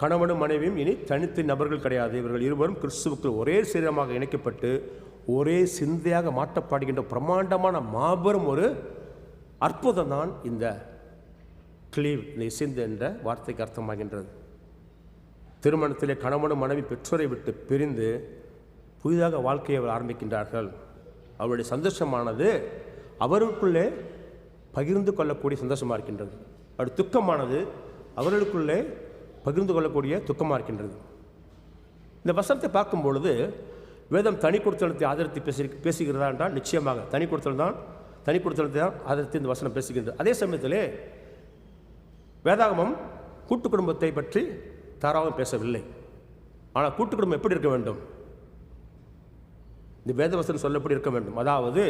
கணவனும் மனைவியும் இனி தனித்த நபர்கள் கிடையாது. இவர்கள் இருவரும் கிறிஸ்துவுக்கு ஒரே சரீரமாக இணைக்கப்பட்டு ஒரே சிந்தையாக மாற்றப்படுகின்ற பிரம்மாண்டமான மாபெரும் ஒரு அற்புதம் தான் இந்த கிளீவ், இந்த இசைந்து என்ற வார்த்தைக்கு அர்த்தமாகின்றது. திருமணத்திலே கணவனும் மனைவி பெற்றோரை விட்டு பிரிந்து புதிதாக வாழ்க்கையை ஆரம்பிக்கின்றார்கள். அவருடைய சந்தோஷமானது அவர்களுக்குள்ளே பகிர்ந்து கொள்ளக்கூடிய சந்தோஷமாக இருக்கின்றது. அவருடைய துக்கமானது அவர்களுக்குள்ளே பகிர்ந்து கொள்ளக்கூடிய துக்கமாக இருக்கின்றது. இந்த வசனத்தை பார்க்கும் பொழுது வேதம் தனி கொடுத்தலத்தை ஆதரித்து பேசுகிறதா என்றால் நிச்சயமாக தனி கொடுத்தலத்தை தான் ஆதரித்து இந்த வசனம் பேசுகின்றது. அதே சமயத்திலே வேதாகமம் கூட்டு குடும்பத்தை பற்றி தாராளமாக பேசவில்லை. ஆனால் கூட்டு குடும்பம் எப்படி இருக்க வேண்டும்? இந்த வேதவசனம் சொல்லப்படி இருக்க வேண்டும். அதாவது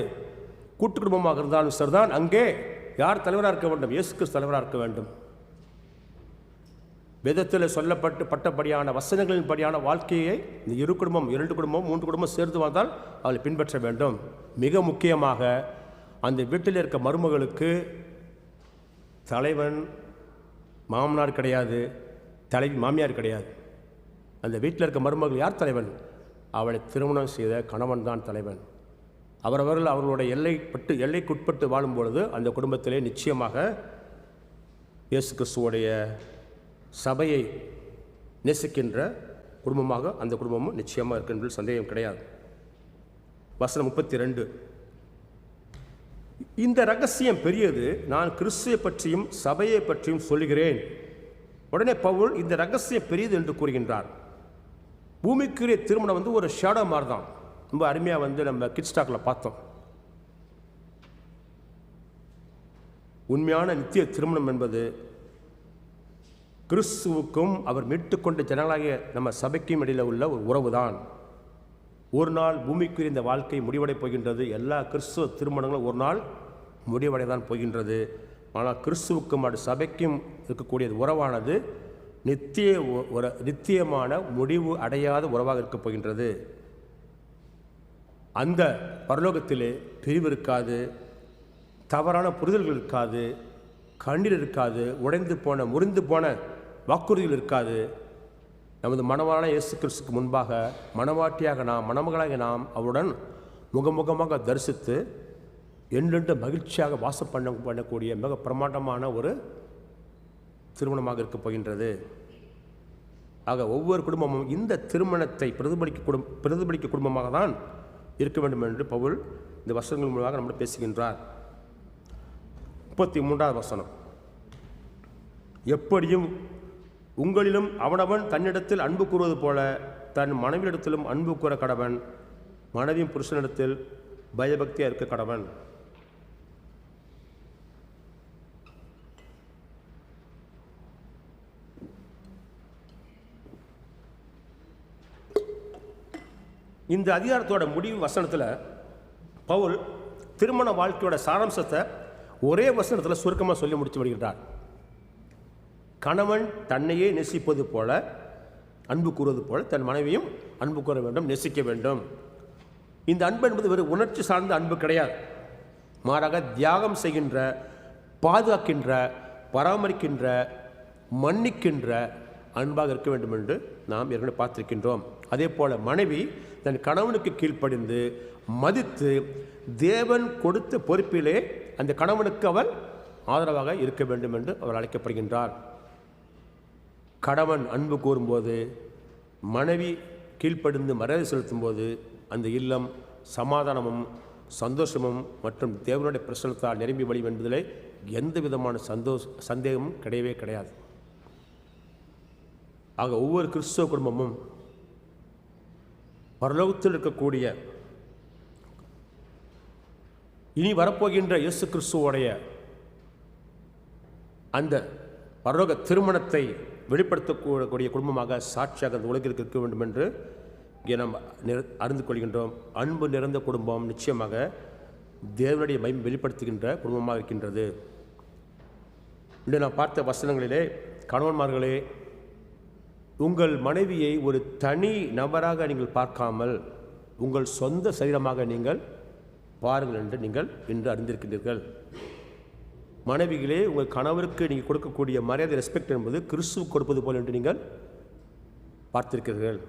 கூட்டு குடும்பமாக இருந்தாலும் சரிதான், அங்கே யார் தலைவராக இருக்க வேண்டும்? இயேசு கிறிஸ்து தலைவராக இருக்க வேண்டும். வேதத்தில் சொல்லப்பட்டபடியான வசனங்களின் படியான வாழ்க்கையை இந்த இரு குடும்பம், 2 குடும்பம், 3 குடும்பம் சேர்ந்து வந்தால் அவளை பின்பற்ற வேண்டும். மிக முக்கியமாக அந்த வீட்டில் இருக்க மருமகளுக்கு தலைவன் மாமனார் கிடையாது, தலைவி மாமியார் கிடையாது. அந்த வீட்டில் இருக்க மருமகள் யார் தலைவன்? அவளை திருமணம் செய்த கணவன் தான் தலைவன். அவரவர்கள் அவர்களுடைய எல்லைக்குட்பட்டு வாழும் பொழுது அந்த குடும்பத்திலே நிச்சயமாக இயேசு கிறிஸ்துவோடைய சபையை நேசிக்கின்ற குடும்பமாக அந்த குடும்பமும் நிச்சயமாக இருக்கின்ற சந்தேகம் கிடையாது. வசனம் 32, இந்த ரகசியம் பெரியது, நான் கிறிஸ்துவை பற்றியும் சபையை பற்றியும் சொல்லுகிறேன். உடனே பவுல் இந்த ரகசியம் பெரியது என்று கூறுகின்றார். பூமிக்குரிய திருமணம் ஒரு ஷேடோ மாதிரி தான். ரொம்ப அருமையாக நம்ம கிட்ஸ் டாக்கில் பார்த்தோம். உண்மையான நித்திய திருமணம் என்பது கிறிஸ்துவுக்கும் அவர் மீட்டுக்கொண்ட ஜனங்களாகிய நம்ம சபைக்கும் இடையில் உள்ள ஒரு உறவு தான். ஒரு நாள் பூமிக்குரிய இந்த வாழ்க்கை முடிவடை போகின்றது. எல்லா கிறிஸ்துவ திருமணங்களும் ஒரு நாள் முடிவடை தான் போகின்றது. ஆனால் கிறிஸ்துவுக்கும் அது சபைக்கும் இருக்கக்கூடிய உறவானது நித்தியமான முடிவு அடையாத உறவாக இருக்கப் போகின்றது. அந்த பரலோகத்திலே பிரிவு இருக்காது, தவறான புரிதல்கள் இருக்காது, கண்ணீர் இருக்காது, உடைந்து போன முறிந்து போன வாக்குறுதிகள் இருக்காது. நமது மணவாள இயேசு கிறிஸ்துக்கு முன்பாக மணவாட்டியாக நாம், மணமகளாக நாம் அவருடன் முகமுகமாக தரிசித்து என்றென்று மகிழ்ச்சியாக வாசம் பண்ணக்கூடிய மிக பிரமாண்டமான ஒரு திருமணமாக இருக்கப் போகின்றது. ஆக ஒவ்வொரு குடும்பமும் இந்த திருமணத்தை பிரதிபலிக்க குடும்பமாக தான் இருக்க வேண்டும் என்று பவுல் இந்த வசனங்கள் மூலமாக நம்ம பேசுகின்றார். 33வது வசனம், எப்படியும் உங்களிலும் அவனவன் தன்னிடத்தில் அன்பு கூறுவது போல தன் மனைவியிடத்திலும் அன்பு கூற கடவன். மனைவியும் புருஷனிடத்தில் பயபக்தியாக இருக்க கடவன். இந்த அதிகாரத்தோட முடிவு வசனத்தில் பவுல் திருமண வாழ்க்கையோட சாராம்சத்தை ஒரே வசனத்தில் சுருக்கமாக சொல்லி முடித்து வருகிறார். கணவன் தன்னையே நேசிப்பது போல, அன்பு கூறுவது போல தன் மனைவியும் அன்பு கூற வேண்டும், நேசிக்க வேண்டும். இந்த அன்பு என்பது வெறும் உணர்ச்சி சார்ந்த அன்பு கிடையாது. மாறாக தியாகம் செய்கின்ற, பாதுகாக்கின்ற, பராமரிக்கின்ற, மன்னிக்கின்ற அன்பாக இருக்க வேண்டும் என்று நாம் ஏற்கனவே பார்த்திருக்கின்றோம். அதே போல மனைவி தன் கணவனுக்கு கீழ்ப்படிந்து மதித்து தேவன் கொடுத்த பொறுப்பிலே அந்த கணவனுக்கு அவள் ஆதரவாக இருக்க வேண்டும் என்று அவர் அழைக்கப்படுகின்றார். கணவன் அன்பு கூறும்போது, மனைவி கீழ்ப்படிந்து மரியாதை செலுத்தும் போது அந்த இல்லம் சமாதானமும் சந்தோஷமும் மற்றும் தேவனுடைய பிரசன்னத்தால் நிரம்பி வழியும் என்பதிலே எந்த விதமான சந்தேகமும் கிடையவே கிடையாது. ஆக ஒவ்வொரு கிறிஸ்தவ குடும்பமும் பரலோகத்தில் இருக்கக்கூடிய இனி வரப்போகின்ற இயேசு கிறிஸ்துவோடைய அந்த பரலோக திருமணத்தை வெளிப்படுத்தக்கூடிய குடும்பமாக, சாட்சியாக அந்த உலகிற்கு இருக்க வேண்டும் என்று இங்கே நாம் அறிந்து கொள்கின்றோம். அன்பு நிறைந்த குடும்பம் நிச்சயமாக தேவனுடைய மகிமை வெளிப்படுத்துகின்ற குடும்பமாக இருக்கின்றது. இன்று நான் பார்த்த வசனங்களிலே, கணவன்மார்களே, உங்கள் மனைவியை ஒரு தனி நபராக நீங்கள் பார்க்காமல் உங்கள் சொந்த சரீரமாக நீங்கள் பாருங்கள் என்று நீங்கள் இன்று அறிந்திருக்கின்றீர்கள். மனைவிகளே, உங்கள் கணவருக்கு நீங்கள் கொடுக்கக்கூடிய மரியாதை, ரெஸ்பெக்ட் என்பது கிறிஸ்துவ கொடுப்பது போல் என்று நீங்கள் பார்த்திருக்கிறீர்கள்.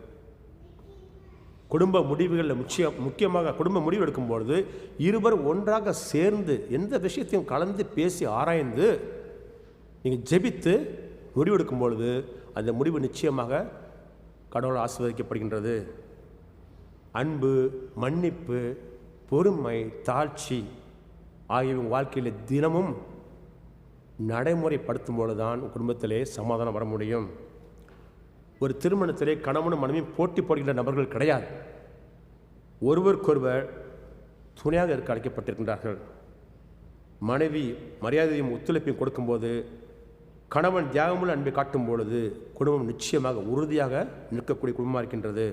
குடும்ப முடிவுகளில் முக்கியமாக குடும்ப முடிவு எடுக்கும்பொழுது இருவர் ஒன்றாக சேர்ந்து எந்த விஷயத்தையும் கலந்து பேசி ஆராய்ந்து நீங்கள் ஜெபித்து முடிவெடுக்கும் பொழுது அந்த முடிவு நிச்சயமாக கடவுளால் ஆசீர்வதிக்கப்படுகின்றது. அன்பு, மன்னிப்பு, பொறுமை, தாழ்ச்சி ஆகிய வாழ்க்கையில் தினமும் நடைமுறைப்படுத்தும் பொழுதுதான் குடும்பத்திலே சமாதானம் வர முடியும். ஒரு திருமணத்திலே கணவனும் மனைவியும் போட்டி போடுகின்ற நபர்கள் கிடையாது. ஒருவருக்கொருவர் துணையாக இருக்க அழைக்கப்பட்டிருக்கின்றார்கள். மனைவி மரியாதையும் ஒத்துழைப்பையும் கொடுக்கும்போது, கணவன் தியாகமுள்ள அன்பை காட்டும் பொழுது குடும்பம் நிச்சயமாக உறுதியாக நிற்கக்கூடிய குடும்பமாக இருக்கின்றது.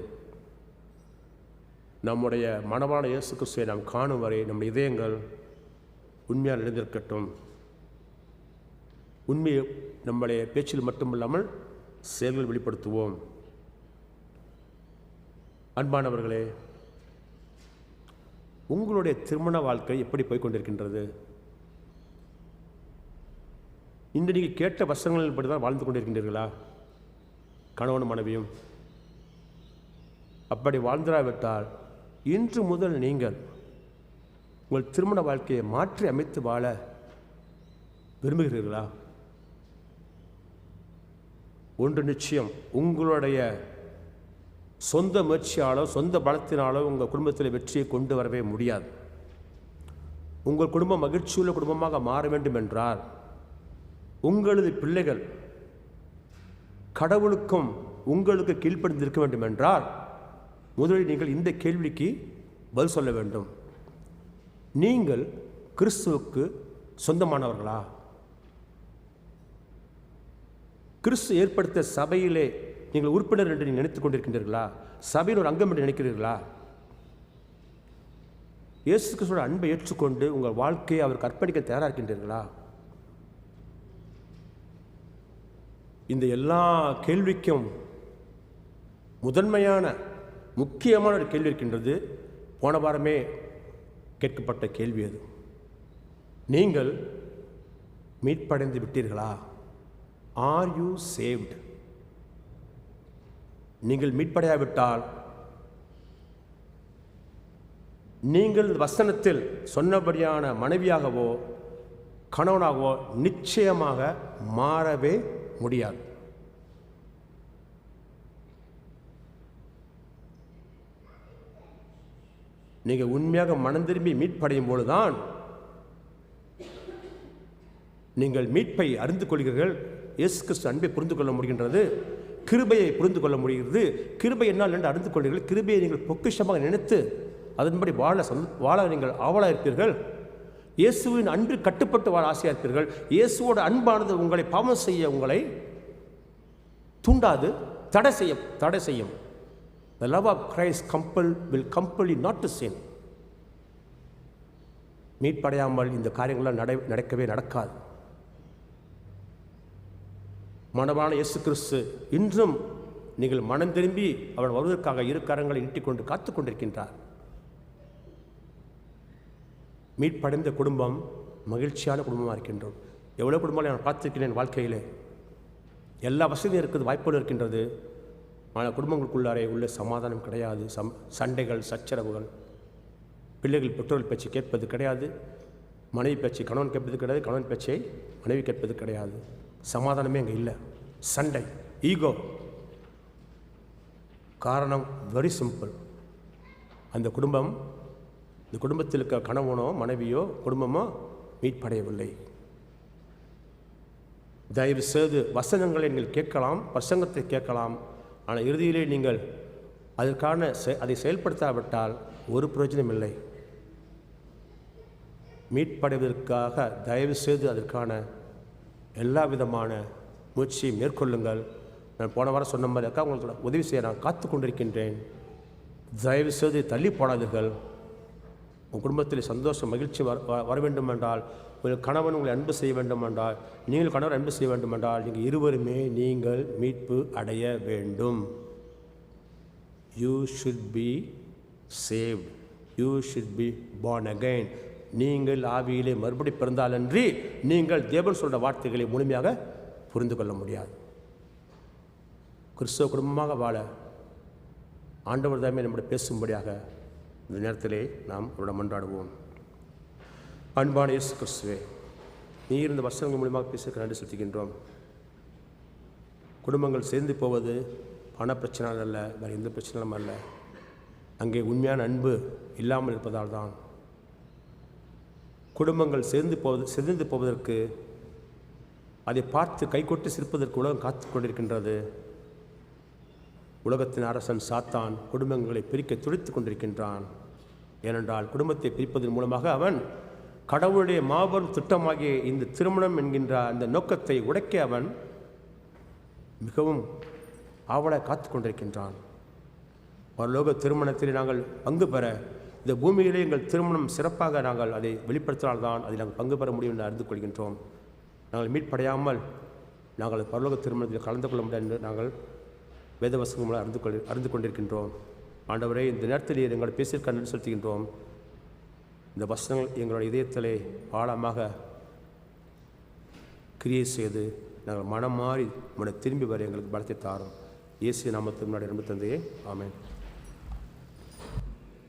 நம்முடைய மணவாள இயேசு கிறிஸ்துவை நாம் காணும் வரை நம்முடைய இதயங்கள் உண்மையாக நிறைந்திருக்கட்டும். உண்மையை நம்முடைய பேச்சில் மட்டுமில்லாமல் செயல்கள் வெளிப்படுத்துவோம். அன்பானவர்களே, உங்களுடைய திருமண வாழ்க்கை எப்படி போய்கொண்டிருக்கின்றது? இன்று நீங்கள் கேட்ட வசனங்கள் படி தான் வாழ்ந்து கொண்டிருக்கின்றீர்களா? கணவனும் மனைவியும் அப்படி வாழ்ந்திராவிட்டால் இன்று முதல் நீங்கள் உங்கள் திருமண வாழ்க்கையை மாற்றி அமைத்து வாழ விரும்புகிறீர்களா? ஒன்று நிச்சயம், உங்களுடைய சொந்த முயற்சியாலோ சொந்த பலத்தினாலோ உங்கள் குடும்பத்தில் வெற்றியை கொண்டு வரவே முடியாது. உங்கள் குடும்பம் மகிழ்ச்சியுள்ள குடும்பமாக மாற வேண்டும் என்றால், உங்களது பிள்ளைகள் கடவுளுக்கும் உங்களுக்கு கீழ்ப்படிந்திருக்க வேண்டும் என்றால், முதலில் நீங்கள் இந்த கேள்விக்கு பதில் சொல்ல வேண்டும். நீங்கள் கிறிஸ்துவுக்கு சொந்தமானவர்களா? கிறிஸ்து ஏற்படுத்த சபையிலே நீங்கள் உறுப்பினர் என்று நீங்கள் நினைத்துக் கொண்டிருக்கின்றீர்களா? சபையின் ஒரு அங்கம் என்று நினைக்கிறீர்களா? இயேசு கிறிஸ்துவோட அன்பை ஏற்றுக்கொண்டு உங்கள் வாழ்க்கையை அவருக்கு அர்ப்பணிக்க தயாராக இருக்கின்றீர்களா? இந்த எல்லா கேள்விக்கும் முதன்மையான முக்கியமான ஒரு கேள்வி இருக்கின்றது. போன வாரமே கேட்கப்பட்ட கேள்வி அது. நீங்கள் மீட்படைந்து விட்டீர்களா? Are you saved? நீங்கள் மீட்படையாவிட்டால் நீங்கள் வசனத்தில் சொன்னபடியான மனைவியாகவோ கணவனாகவோ நிச்சயமாக மாறவே முடியாது. நீங்கள் உண்மையாக மனம் திரும்பி மீட்படையும் பொழுதுதான் நீங்கள் மீட்பை அறிந்து கொள்கிறீர்கள். இயேசு கிறிஸ்து அன்பை புரிந்து கொள்ள முடிகின்றது, கிருபையை புரிந்து கொள்ள முடிகிறது. கிருபை என்னால் என்று அறிந்து கொள்வீர்கள். கிருபையை நீங்கள் பொக்கிஷமாக நினைத்து அதன்படி வாழ நீங்கள் ஆவலாக இருப்பீர்கள். இயேசுவின் அன்பு கட்டுப்பட்டு வாழ ஆசையாக இருப்பீர்கள். இயேசுவோட அன்பானது உங்களை பாவம் செய்ய உங்களை தூண்டாது, தடை செய்யும். The love of Christ will compel you not to sin. மீட்படையாமல் இந்த காரியங்கள்லாம் நடக்கவே நடக்காது. மனமான இயேசு கிறிஸ்து இன்றும் நீங்கள் மனம் திரும்பி அவர் வருவதற்காக இரு கரங்களை நீட்டிக்கொண்டு காத்து கொண்டிருக்கின்றார். மீட்படைந்த குடும்பம் மகிழ்ச்சியான குடும்பமாக இருக்கின்றோம். எவ்வளோ குடும்பங்களை நான் பார்த்துருக்கிறேன். வாழ்க்கையில் எல்லா வசதியும் இருக்குது, வாய்ப்புகளும் இருக்கின்றது. ஆனால் குடும்பங்களுக்குள்ளாரே உள்ள சமாதானம் கிடையாது. சண்டைகள், சச்சரவுகள், பிள்ளைகள் பெற்றோர்கள் பேச்சு கேட்பது கிடையாது, மனைவி பேச்சு கணவன் கேட்பது கிடையாது, கணவன் பேச்சை மனைவி கேட்பது கிடையாது. சமாதானமே அங்கே இல்லை. சண்டை, ஈகோ. காரணம் வெரி சிம்பிள். இந்த குடும்பத்தில் இருக்க கணவனோ மனைவியோ குடும்பமோ மீட்படையவில்லை. தயவு செய்து வசனங்களை நீங்கள் கேட்கலாம், பிரசங்கத்தை கேட்கலாம், ஆனால் இறுதியிலே நீங்கள் அதற்கான அதை செயல்படுத்தாவிட்டால் ஒரு பிரயோஜனம் இல்லை. மீட்படைவதற்காக தயவு செய்து அதற்கான எல்லா விதமான முயற்சியை மேற்கொள்ளுங்கள். நான் போன வாரம் சொன்ன மாதிரி அக்கா உங்களுக்கு உதவி செய்ய நான் காத்து கொண்டிருக்கின்றேன். தயவு செய்து தள்ளி போடாதீர்கள். உங்கள் குடும்பத்தில் சந்தோஷம், மகிழ்ச்சி வர வேண்டும் என்றால், உங்கள் கணவன் உங்களை அன்பு செய்ய வேண்டும் என்றால், நீங்கள் கணவன் அன்பு செய்ய வேண்டும் என்றால், நீங்கள் இருவருமே நீங்கள் மீட்பு அடைய வேண்டும். You should be saved, you should be born again. நீங்கள் ஆவியிலே மறுபடி பிறந்தாலன்றி நீங்கள் தேவன் சொல்கிற வார்த்தைகளை முழுமையாக புரிந்து கொள்ள முடியாது. கிறிஸ்தவ குடும்பமாக வாழ ஆண்டவர் தாமே நம்முடைய பேசும்படியாக இந்த நேரத்திலே நாம் அவரோட மன்றாடுவோம். அன்பான இயேசு கிறிஸ்துவே, நீர் இந்த வசனங்கள் மூலமாக பேசுகிற நன்றி செலுத்துகின்றோம். குடும்பங்கள் சேர்ந்து போவது பண பிரச்சனை அல்ல, வேறு எந்த பிரச்சனையும் அல்ல. அங்கே உண்மையான அன்பு இல்லாமல் இருப்பதால் தான் குடும்பங்கள் சிதைந்து போவதற்கு, அதை பார்த்து கைகொட்டி சிரிப்பதற்கு உலகம் காத்து கொண்டிருக்கின்றது. உலகத்தின் அரசன் சாத்தான் குடும்பங்களை பிரிக்க துடித்து கொண்டிருக்கின்றான். ஏனென்றால் குடும்பத்தை பிரிப்பதன் மூலமாக அவன் கடவுளுடைய மாபெரும் திட்டமாகிய இந்த திருமணம் என்கின்ற அந்த நோக்கத்தை உடைக்க அவன் மிகவும் ஆவலாக காத்து கொண்டிருக்கின்றான். பரலோக திருமணத்தில் நாங்கள் பங்கு பெற, இந்த பூமியிலே எங்கள் திருமணம் சிறப்பாக நாங்கள் அதை வெளிப்படுத்தினால்தான் அதில் நாங்கள் பங்கு பெற முடியும் என்று அறிந்து கொள்கின்றோம். நாங்கள் மீட்படையாமல் நாங்கள் பரலோக திருமணத்தில் கலந்து கொள்ள முடியாது என்று நாங்கள் வேதவசனங்களை அறிந்து கொண்டிருக்கின்றோம். ஆண்டவரே, இந்த நேரத்தில் எங்களை பேசியிருக்க நன்றி செலுத்துகின்றோம். இந்த வசனங்கள் எங்களுடைய இதயத்திலே ஆழமாக கிரியை செய்து நாங்கள் மனம் மாறி திரும்பி வர எங்களுக்கு பலத்தை தாரும். இயேசு நாமத்தின் முன்னாடி நம்பி தந்தையே, ஆமென்.